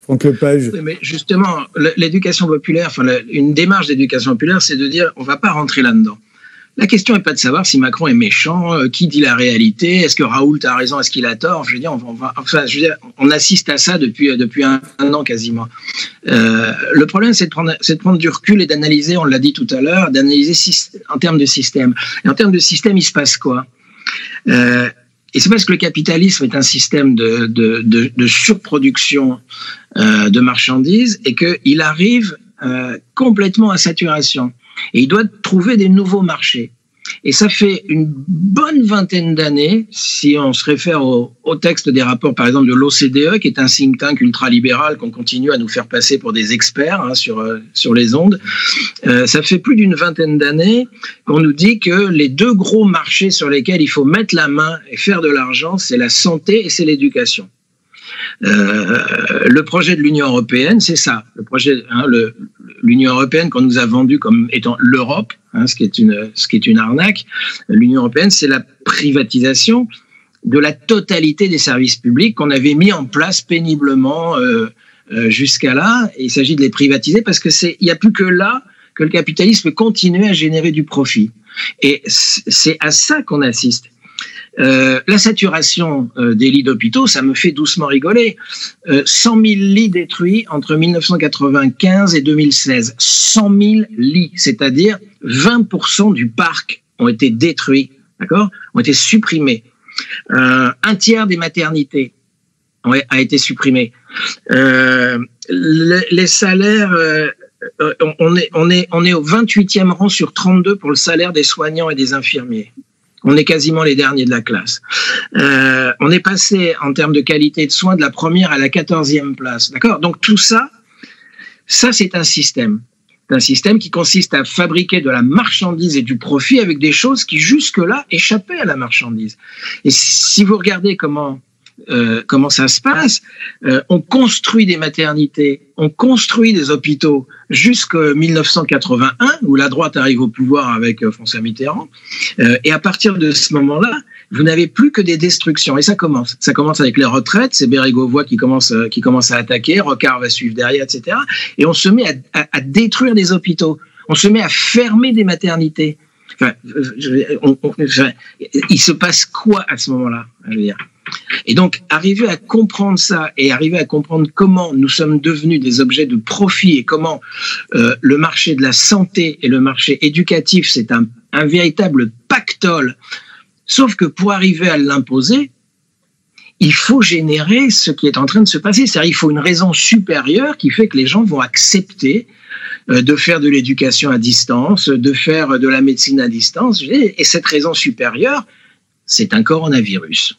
Franck Lepage. Oui, mais justement, l'éducation populaire, une démarche d'éducation populaire, c'est de dire on ne va pas rentrer là-dedans. La question n'est pas de savoir si Macron est méchant, qui dit la réalité, est-ce que Raoult a raison, est-ce qu'il a tort. Je veux dire, on assiste à ça depuis un an quasiment. Le problème, c'est de prendre du recul et d'analyser, on l'a dit tout à l'heure, d'analyser en termes de système. Et en termes de système, il se passe quoi ? Et c'est parce que le capitalisme est un système de surproduction de marchandises et qu'il arrive complètement à saturation. Et il doit trouver des nouveaux marchés. Et ça fait une bonne vingtaine d'années, si on se réfère au texte des rapports, par exemple, de l'OCDE, qui est un think tank ultralibéral qu'on continue à nous faire passer pour des experts sur les ondes. Ça fait plus d'une vingtaine d'années qu'on nous dit que les deux gros marchés sur lesquels il faut mettre la main et faire de l'argent, c'est la santé et c'est l'éducation. Le projet de l'Union européenne, c'est ça. Le projet, l'Union européenne qu'on nous a vendu comme étant l'Europe, ce qui est une arnaque. L'Union européenne, c'est la privatisation de la totalité des services publics qu'on avait mis en place péniblement jusqu'à là. Et il s'agit de les privatiser parce que il n'y a plus que là que le capitalisme peut continuer à générer du profit. Et c'est à ça qu'on assiste. La saturation des lits d'hôpitaux, ça me fait doucement rigoler. 100 000 lits détruits entre 1995 et 2016. 100 000 lits, c'est-à-dire 20% du parc ont été détruits, d'accord, ont été supprimés. Un tiers des maternités a été supprimé. Les salaires, on est au 28e rang sur 32 pour le salaire des soignants et des infirmiers. On est quasiment les derniers de la classe. On est passé, en termes de qualité de soins, de la première à la 14e place. D'accord ? Donc tout ça, c'est un système. C'est un système qui consiste à fabriquer de la marchandise et du profit avec des choses qui, jusque-là, échappaient à la marchandise. Et si vous regardez comment ça se passe, on construit des maternités, on construit des hôpitaux jusqu'en 1981, où la droite arrive au pouvoir avec François Mitterrand, et à partir de ce moment-là, vous n'avez plus que des destructions. Et ça commence. Ça commence avec les retraites, c'est Bérégovoy qui commence à attaquer, Rocard va suivre derrière, etc. Et on se met à détruire des hôpitaux, on se met à fermer des maternités. Il se passe quoi à ce moment-là, je veux dire ? Et donc, arriver à comprendre ça et arriver à comprendre comment nous sommes devenus des objets de profit et comment le marché de la santé et le marché éducatif, c'est un véritable pactole. Sauf que pour arriver à l'imposer, il faut générer ce qui est en train de se passer. C'est-à-dire, il faut une raison supérieure qui fait que les gens vont accepter de faire de l'éducation à distance, de faire de la médecine à distance. Et cette raison supérieure, c'est un coronavirus.